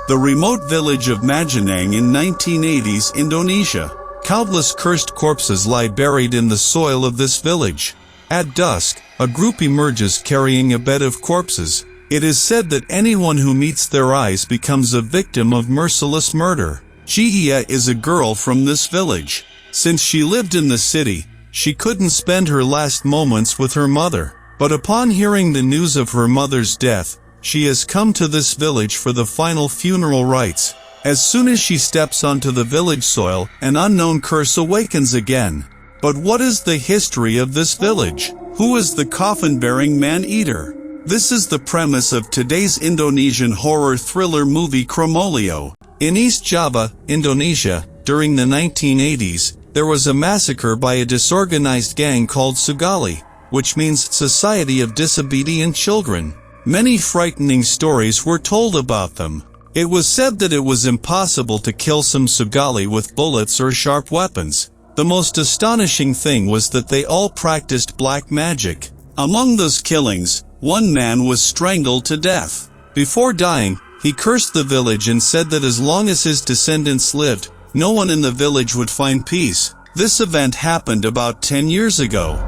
The remote village of Danang in 1980s Indonesia. Countless cursed corpses lie buried in the soil of this village. At dusk, a group emerges carrying a bed of corpses. It is said that anyone who meets their eyes becomes a victim of merciless murder. Gia is a girl from this village. Since she lived in the city, she couldn't spend her last moments with her mother. But upon hearing the news of her mother's death, she has come to this village for the final funeral rites. As soon as she steps onto the village soil, an unknown curse awakens again. But what is the history of this village? Who is the coffin-bearing man-eater? This is the premise of today's Indonesian horror thriller movie Kromolio. In East Java, Indonesia, during the 1980s, there was a massacre by a disorganized gang called Sugali, which means Society of Disobedient Children. Many frightening stories were told about them. It was said that it was impossible to kill some Sugali with bullets or sharp weapons. The most astonishing thing was that they all practiced black magic. Among those killings, one man was strangled to death. Before dying, he cursed the village and said that as long as his descendants lived, no one in the village would find peace. This event happened about 10 years ago.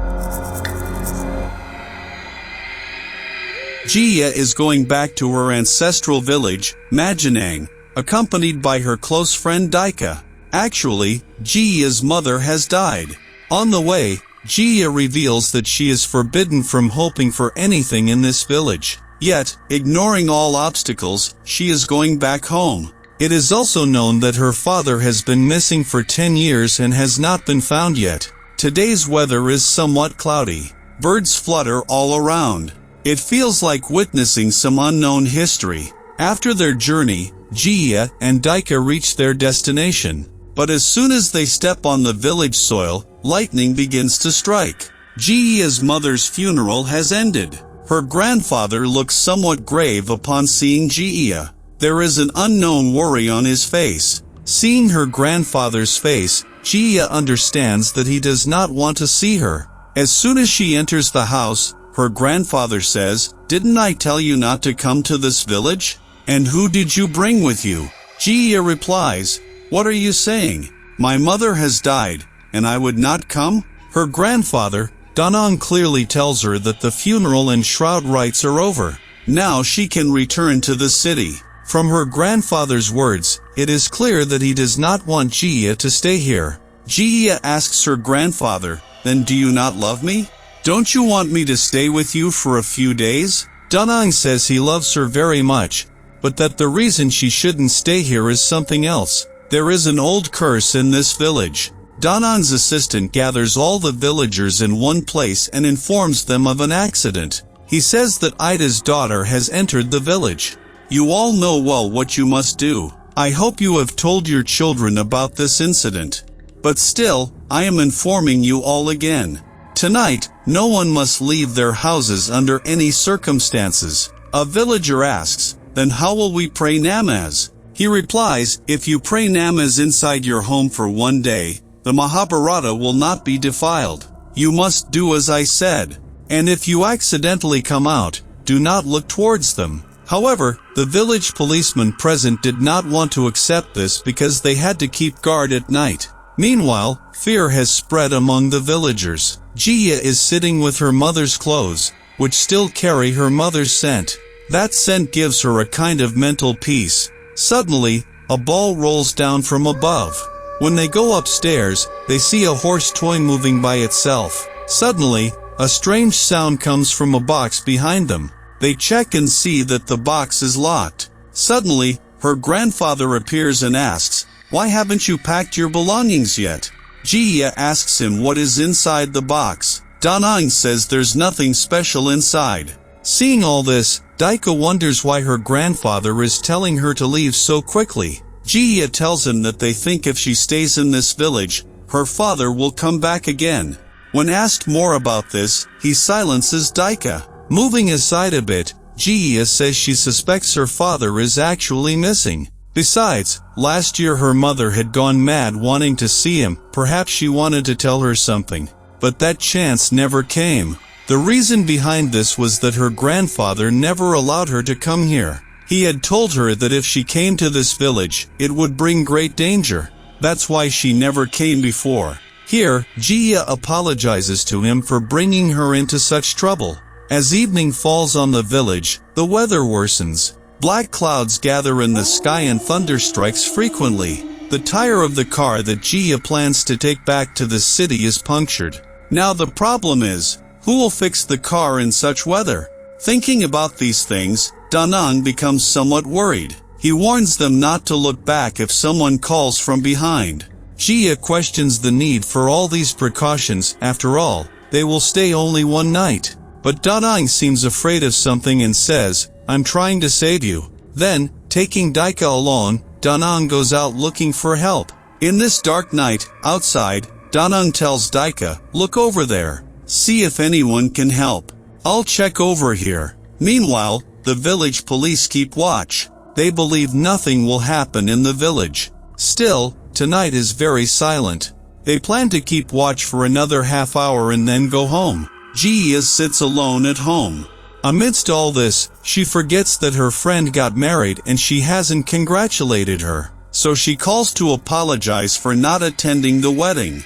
Gia is going back to her ancestral village, Danang, accompanied by her close friend Dika. Actually, Gia's mother has died. On the way, Gia reveals that she is forbidden from hoping for anything in this village. Yet, ignoring all obstacles, she is going back home. It is also known that her father has been missing for 10 years and has not been found yet. Today's weather is somewhat cloudy. Birds flutter all around. It feels like witnessing some unknown history. After their journey, Gia and Dika reach their destination. But as soon as they step on the village soil, lightning begins to strike. Gia's mother's funeral has ended. Her grandfather looks somewhat grave upon seeing Gia. There is an unknown worry on his face. Seeing her grandfather's face, Gia understands that he does not want to see her. As soon as she enters the house, her grandfather says, "Didn't I tell you not to come to this village? And who did you bring with you?" Gia replies, "What are you saying? My mother has died, and I would not come?" Her grandfather, Danang, clearly tells her that the funeral and shroud rites are over. Now she can return to the city. From her grandfather's words, it is clear that he does not want Gia to stay here. Gia asks her grandfather, "Then do you not love me? Don't you want me to stay with you for a few days?" Danang says he loves her very much, but that the reason she shouldn't stay here is something else. There is an old curse in this village. Danang's assistant gathers all the villagers in one place and informs them of an accident. He says that Ida's daughter has entered the village. "You all know well what you must do. I hope you have told your children about this incident. But still, I am informing you all again. Tonight, no one must leave their houses under any circumstances." A villager asks, "Then how will we pray namaz?" He replies, "If you pray namaz inside your home for one day, the Mahabharata will not be defiled. You must do as I said. And if you accidentally come out, do not look towards them." However, the village policemen present did not want to accept this because they had to keep guard at night. Meanwhile, fear has spread among the villagers. Gia is sitting with her mother's clothes, which still carry her mother's scent. That scent gives her a kind of mental peace. Suddenly, a ball rolls down from above. When they go upstairs, they see a horse toy moving by itself. Suddenly, a strange sound comes from a box behind them. They check and see that the box is locked. Suddenly, her grandfather appears and asks, "Why haven't you packed your belongings yet?" Gia asks him what is inside the box. Danang says there's nothing special inside. Seeing all this, Dika wonders why her grandfather is telling her to leave so quickly. Gia tells him that they think if she stays in this village, her father will come back again. When asked more about this, he silences Dika. Moving aside a bit, Gia says she suspects her father is actually missing. Besides, last year her mother had gone mad wanting to see him. Perhaps she wanted to tell her something. But that chance never came. The reason behind this was that her grandfather never allowed her to come here. He had told her that if she came to this village, it would bring great danger. That's why she never came before. Here, Jia apologizes to him for bringing her into such trouble. As evening falls on the village, the weather worsens. Black clouds gather in the sky and thunder strikes frequently. The tire of the car that Jia plans to take back to the city is punctured. Now the problem is, who will fix the car in such weather? Thinking about these things, Danang becomes somewhat worried. He warns them not to look back if someone calls from behind. Jia questions the need for all these precautions. After all, they will stay only one night. But Danang seems afraid of something and says, "I'm trying to save you." Then, taking Daika along, Danang goes out looking for help. In this dark night, outside, Danang tells Daika, "Look over there. See if anyone can help. I'll check over here." Meanwhile, the village police keep watch. They believe nothing will happen in the village. Still, tonight is very silent. They plan to keep watch for another half hour and then go home. Jia sits alone at home. Amidst all this, she forgets that her friend got married and she hasn't congratulated her. So she calls to apologize for not attending the wedding.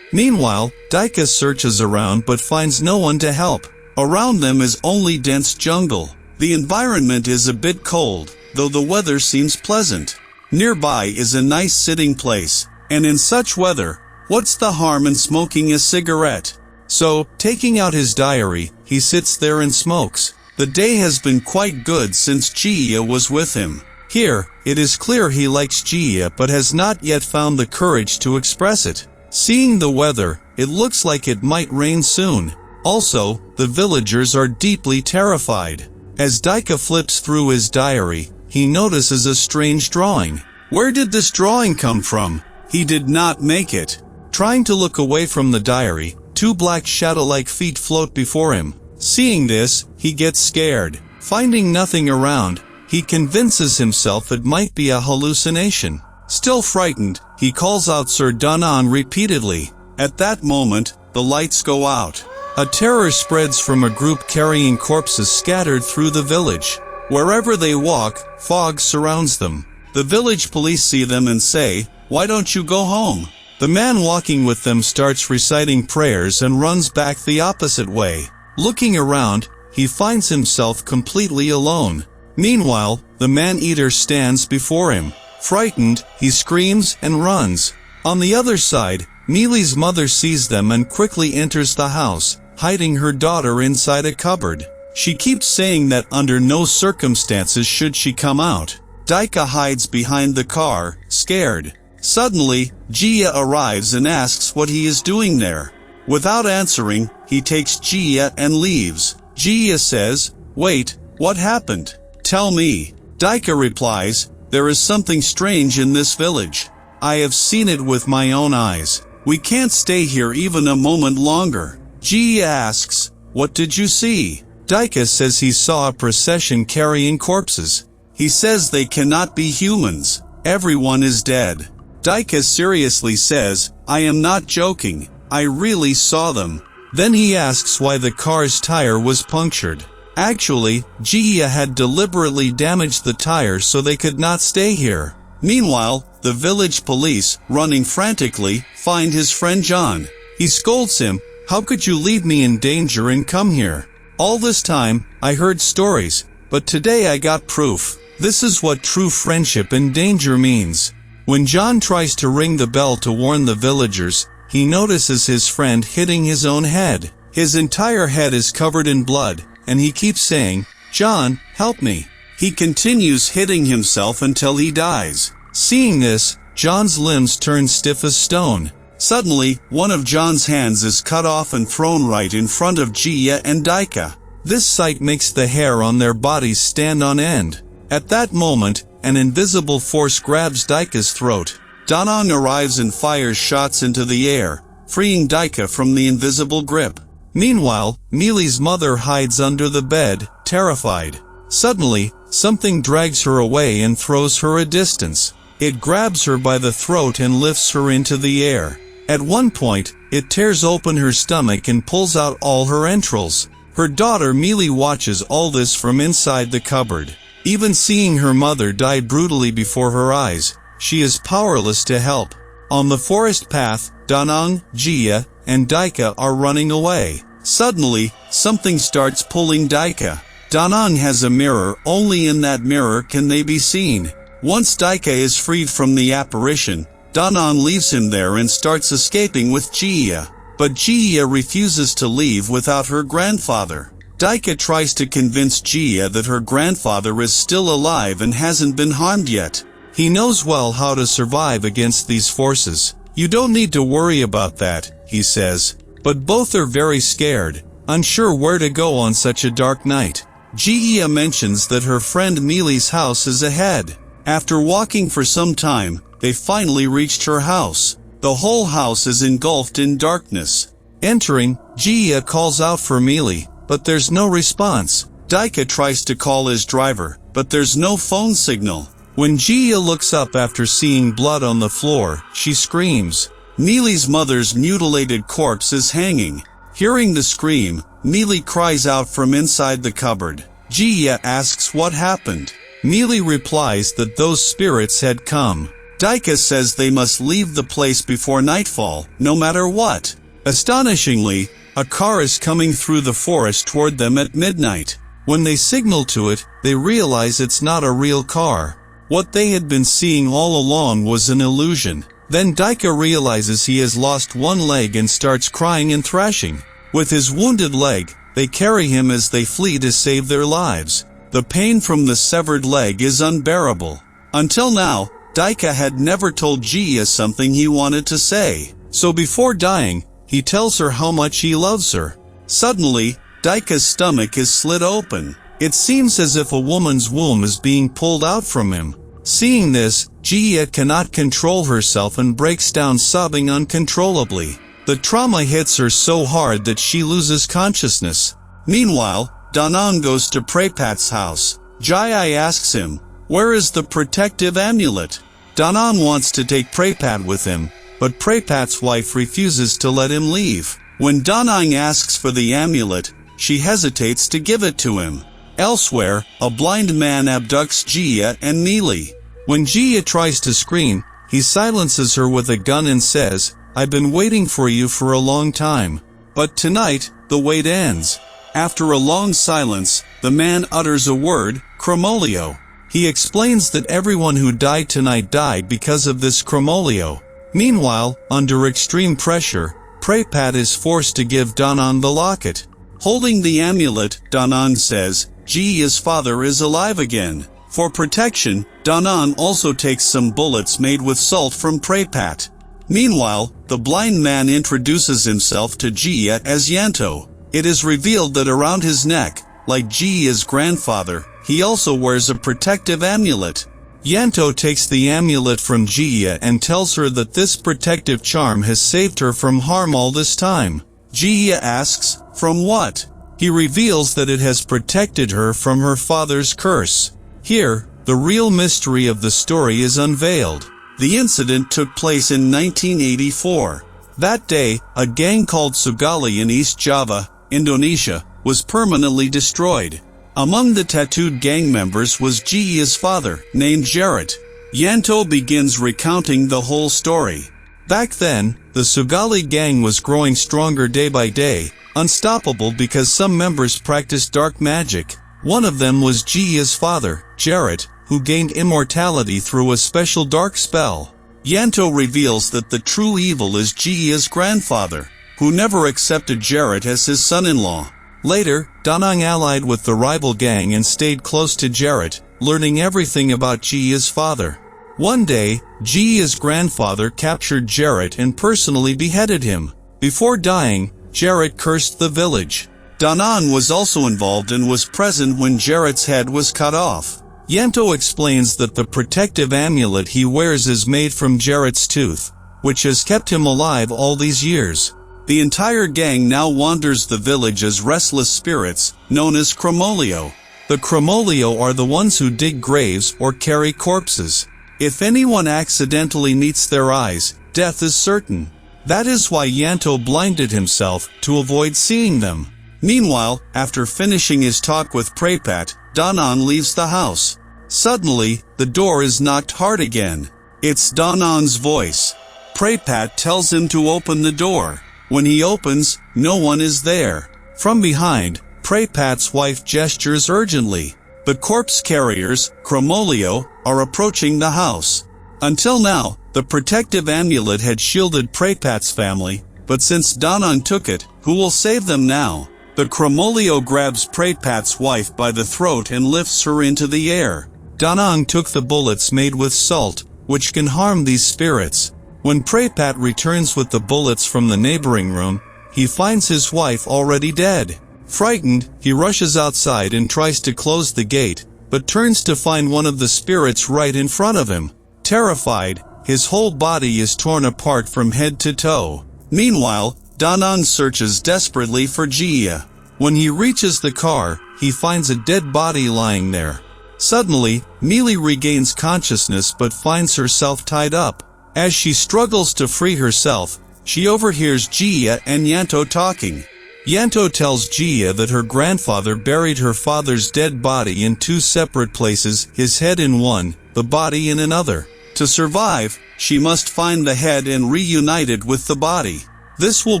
Meanwhile, Daika searches around but finds no one to help. Around them is only dense jungle. The environment is a bit cold, though the weather seems pleasant. Nearby is a nice sitting place, and in such weather, what's the harm in smoking a cigarette? So, taking out his diary, he sits there and smokes. The day has been quite good since Jia was with him. Here, it is clear he likes Jia but has not yet found the courage to express it. Seeing the weather, it looks like it might rain soon. Also, the villagers are deeply terrified. As Daika flips through his diary, he notices a strange drawing. Where did this drawing come from? He did not make it. Trying to look away from the diary, two black shadow-like feet float before him. Seeing this, he gets scared. Finding nothing around, he convinces himself it might be a hallucination. Still frightened, he calls out Sir Danang repeatedly. At that moment, the lights go out. A terror spreads from a group carrying corpses scattered through the village. Wherever they walk, fog surrounds them. The village police see them and say, "Why don't you go home?" The man walking with them starts reciting prayers and runs back the opposite way. Looking around, he finds himself completely alone. Meanwhile, the man-eater stands before him. Frightened, he screams and runs. On the other side, Meili's mother sees them and quickly enters the house, hiding her daughter inside a cupboard. She keeps saying that under no circumstances should she come out. Daika hides behind the car, scared. Suddenly, Jia arrives and asks what he is doing there. Without answering, he takes Jia and leaves. Jia says, "Wait, what happened? Tell me." Daika replies, "There is something strange in this village. I have seen it with my own eyes. We can't stay here even a moment longer." Jia asks, "What did you see?" Daika says he saw a procession carrying corpses. He says they cannot be humans. Everyone is dead. Daika seriously says, "I am not joking. I really saw them." Then he asks why the car's tire was punctured. Actually, Jia had deliberately damaged the tire so they could not stay here. Meanwhile, the village police, running frantically, find his friend John. He scolds him, "How could you leave me in danger and come here? All this time, I heard stories, but today I got proof. This is what true friendship in danger means." When John tries to ring the bell to warn the villagers, he notices his friend hitting his own head. His entire head is covered in blood, and he keeps saying, "John, help me." He continues hitting himself until he dies. Seeing this, John's limbs turn stiff as stone. Suddenly, one of John's hands is cut off and thrown right in front of Jia and Daika. This sight makes the hair on their bodies stand on end. At that moment, an invisible force grabs Daika's throat. Danang arrives and fires shots into the air, freeing Daika from the invisible grip. Meanwhile, Meili's mother hides under the bed, terrified. Suddenly, something drags her away and throws her a distance. It grabs her by the throat and lifts her into the air. At one point, it tears open her stomach and pulls out all her entrails. Her daughter Meili watches all this from inside the cupboard. Even seeing her mother die brutally before her eyes, she is powerless to help. On the forest path, Danang, Jia, and Daika are running away. Suddenly, something starts pulling Daika. Danang has a mirror, only in that mirror can they be seen. Once Daika is freed from the apparition, Danang leaves him there and starts escaping with Jia. But Jia refuses to leave without her grandfather. Daika tries to convince Jia that her grandfather is still alive and hasn't been harmed yet. He knows well how to survive against these forces. You don't need to worry about that, he says. But both are very scared, unsure where to go on such a dark night. Jia mentions that her friend Mili's house is ahead. After walking for some time, they finally reached her house. The whole house is engulfed in darkness. Entering, Jia calls out for Mili, but there's no response. Daika tries to call his driver, but there's no phone signal. When Jia looks up after seeing blood on the floor, she screams. Mili's mother's mutilated corpse is hanging. Hearing the scream, Mili cries out from inside the cupboard. Jia asks what happened. Mili replies that those spirits had come. Daika says they must leave the place before nightfall, no matter what. Astonishingly, a car is coming through the forest toward them at midnight. When they signal to it, they realize it's not a real car. What they had been seeing all along was an illusion. Then Daika realizes he has lost one leg and starts crying and thrashing. With his wounded leg, they carry him as they flee to save their lives. The pain from the severed leg is unbearable. Until now, Daika had never told Jia something he wanted to say. So before dying, he tells her how much he loves her. Suddenly, Daika's stomach is slit open. It seems as if a woman's womb is being pulled out from him. Seeing this, Jia cannot control herself and breaks down sobbing uncontrollably. The trauma hits her so hard that she loses consciousness. Meanwhile, Danang goes to Prapat's house. Jai asks him, "Where is the protective amulet?" Danang wants to take Prapat with him, but Prapat's wife refuses to let him leave. When Danang asks for the amulet, she hesitates to give it to him. Elsewhere, a blind man abducts Jia and Mili. When Jia tries to scream, he silences her with a gun and says, "I've been waiting for you for a long time." But tonight, the wait ends. After a long silence, the man utters a word, Cromolio. He explains that everyone who died tonight died because of this Cromolio. Meanwhile, under extreme pressure, Prapat is forced to give Danang the locket. Holding the amulet, Danang says, Jia's father is alive again. For protection, Danang also takes some bullets made with salt from Prapat. Meanwhile, the blind man introduces himself to Jia as Yanto. It is revealed that around his neck, like Jia's grandfather, he also wears a protective amulet. Yanto takes the amulet from Jia and tells her that this protective charm has saved her from harm all this time. Jia asks, "From what?" He reveals that it has protected her from her father's curse. Here, the real mystery of the story is unveiled. The incident took place in 1984. That day, a gang called Sugali in East Java, Indonesia, was permanently destroyed. Among the tattooed gang members was Jia's father, named Jarrett. Yanto begins recounting the whole story. Back then, the Sugali gang was growing stronger day by day, unstoppable because some members practiced dark magic. One of them was Jia's father, Jarrett, who gained immortality through a special dark spell. Yanto reveals that the true evil is Jia's grandfather, who never accepted Jarrett as his son-in-law. Later, Danang allied with the rival gang and stayed close to Jarrett, learning everything about Jia's father. One day, Jia's grandfather captured Jarrett and personally beheaded him. Before dying, Jarrett cursed the village. Danang was also involved and was present when Jarrett's head was cut off. Yanto explains that the protective amulet he wears is made from Jarrett's tooth, which has kept him alive all these years. The entire gang now wanders the village as restless spirits, known as Cromolio. The Cromolio are the ones who dig graves or carry corpses. If anyone accidentally meets their eyes, death is certain. That is why Yanto blinded himself, to avoid seeing them. Meanwhile, after finishing his talk with Prepat, Danang leaves the house. Suddenly, the door is knocked hard again. It's Danang's voice. Prepat tells him to open the door. When he opens, no one is there. From behind, Prepat's wife gestures urgently. The corpse carriers, Chromolio, are approaching the house. Until now, the protective amulet had shielded Prepat's family, but since Danang took it, who will save them now? The Chromolio grabs Prepat's wife by the throat and lifts her into the air. Danang took the bullets made with salt, which can harm these spirits. When Prepat returns with the bullets from the neighboring room, he finds his wife already dead. Frightened, he rushes outside and tries to close the gate, but turns to find one of the spirits right in front of him. Terrified, his whole body is torn apart from head to toe. Meanwhile, Danang searches desperately for Jia. When he reaches the car, he finds a dead body lying there. Suddenly, Mealy regains consciousness but finds herself tied up. As she struggles to free herself, she overhears Jia and Yanto talking. Yanto tells Jia that her grandfather buried her father's dead body in two separate places, his head in one, the body in another. To survive, she must find the head and reunite it with the body. This will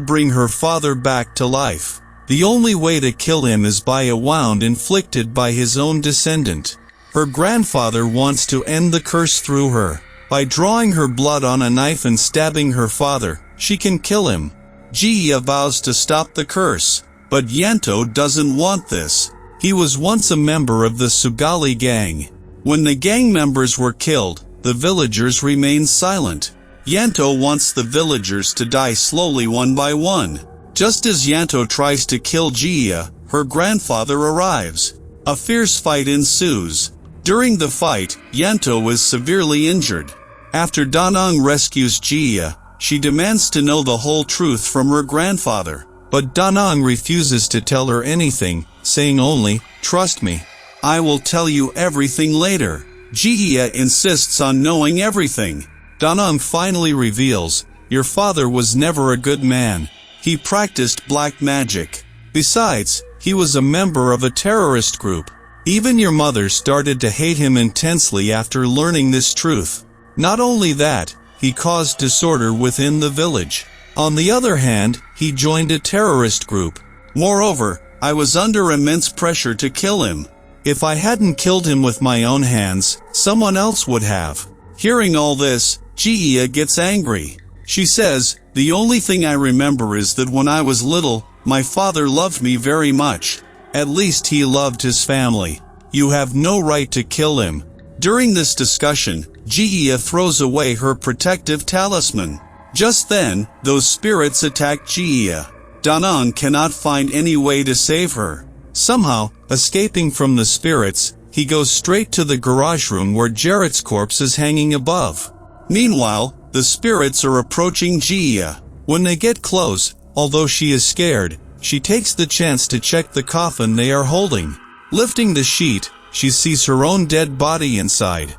bring her father back to life. The only way to kill him is by a wound inflicted by his own descendant. Her grandfather wants to end the curse through her. By drawing her blood on a knife and stabbing her father, she can kill him. Jia vows to stop the curse, but Yanto doesn't want this. He was once a member of the Sugali gang. When the gang members were killed, the villagers remained silent. Yanto wants the villagers to die slowly one by one. Just as Yanto tries to kill Jia, her grandfather arrives. A fierce fight ensues. During the fight, Yanto is severely injured. After Danang rescues Jia, she demands to know the whole truth from her grandfather. But Danang refuses to tell her anything, saying only, "Trust me. I will tell you everything later." Jia insists on knowing everything. Danang finally reveals, "Your father was never a good man. He practiced black magic. Besides, he was a member of a terrorist group. Even your mother started to hate him intensely after learning this truth. Not only that, he caused disorder within the village. On the other hand, he joined a terrorist group. Moreover, I was under immense pressure to kill him. If I hadn't killed him with my own hands, someone else would have." Hearing all this, Jia gets angry. She says, "The only thing I remember is that when I was little, my father loved me very much. At least he loved his family. You have no right to kill him." During this discussion, Jia throws away her protective talisman. Just then, those spirits attack Jia. Danang cannot find any way to save her. Somehow, escaping from the spirits, he goes straight to the garage room where Jarrett's corpse is hanging above. Meanwhile, the spirits are approaching Jia. When they get close, although she is scared, she takes the chance to check the coffin they are holding. Lifting the sheet, she sees her own dead body inside.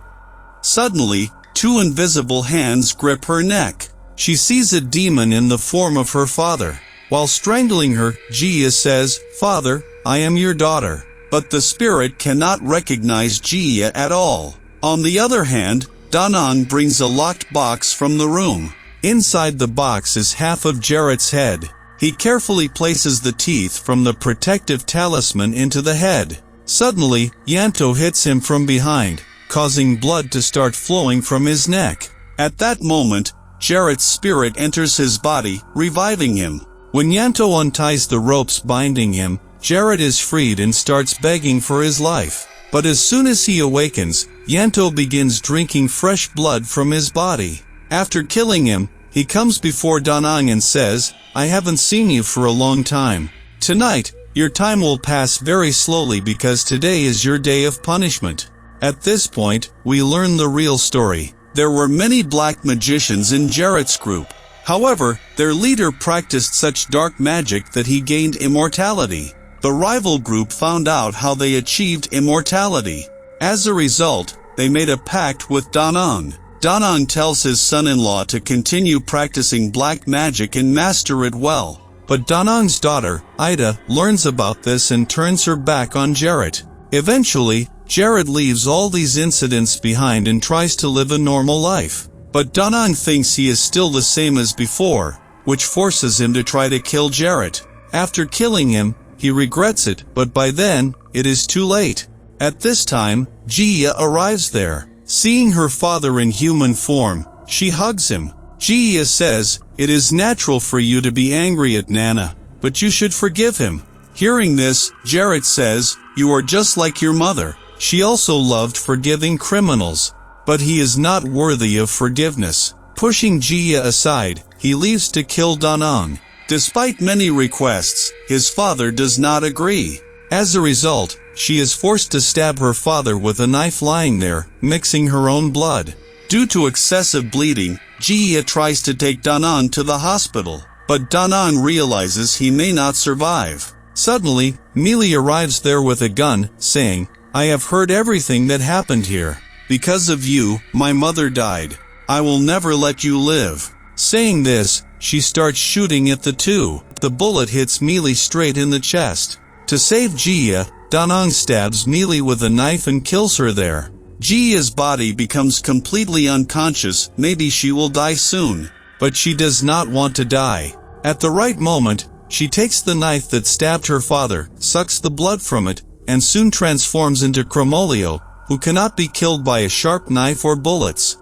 Suddenly, two invisible hands grip her neck. She sees a demon in the form of her father. While strangling her, Jia says, "Father, I am your daughter." But the spirit cannot recognize Jia at all. On the other hand, Danang brings a locked box from the room. Inside the box is half of Jarrett's head. He carefully places the teeth from the protective talisman into the head. Suddenly, Yanto hits him from behind, causing blood to start flowing from his neck. At that moment, Jarrett's spirit enters his body, reviving him. When Yanto unties the ropes binding him, Jarrett is freed and starts begging for his life. But as soon as he awakens, Yanto begins drinking fresh blood from his body. After killing him, he comes before Danang and says, "I haven't seen you for a long time. Tonight, your time will pass very slowly because today is your day of punishment." At this point, we learn the real story. There were many black magicians in Jarrett's group. However, their leader practiced such dark magic that he gained immortality. The rival group found out how they achieved immortality. As a result, they made a pact with Danang. Danang tells his son-in-law to continue practicing black magic and master it well. But Danang's daughter, Ida, learns about this and turns her back on Jarrett. Eventually, Jarrett leaves all these incidents behind and tries to live a normal life. But Danang thinks he is still the same as before, which forces him to try to kill Jarrett. After killing him, he regrets it, but by then, it is too late. At this time, Gia arrives there. Seeing her father in human form, she hugs him. Gia says, "It is natural for you to be angry at Nana, but you should forgive him." Hearing this, Jarrett says, "You are just like your mother. She also loved forgiving criminals, but he is not worthy of forgiveness." Pushing Gia aside, he leaves to kill Danang. Despite many requests, his father does not agree. As a result, she is forced to stab her father with a knife lying there, mixing her own blood. Due to excessive bleeding, Gia tries to take Danang to the hospital, but Danang realizes he may not survive. Suddenly, Mealy arrives there with a gun, saying, "I have heard everything that happened here. Because of you, my mother died. I will never let you live." Saying this, she starts shooting at the two. The bullet hits Mealy straight in the chest. To save Gia, Danang stabs Mealy with a knife and kills her there. Gia's body becomes completely unconscious. Maybe she will die soon. But she does not want to die. At the right moment, she takes the knife that stabbed her father, sucks the blood from it, and soon transforms into Cromolio, who cannot be killed by a sharp knife or bullets.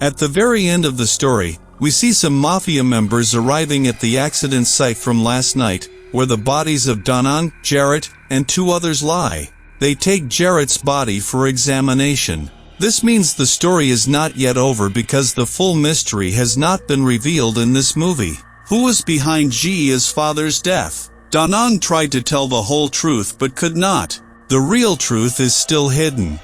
At the very end of the story, we see some mafia members arriving at the accident site from last night, where the bodies of Danang, Jarrett, and two others lie. They take Jarrett's body for examination. This means the story is not yet over because the full mystery has not been revealed in this movie. Who was behind Gia's father's death? Danang tried to tell the whole truth but could not. The real truth is still hidden.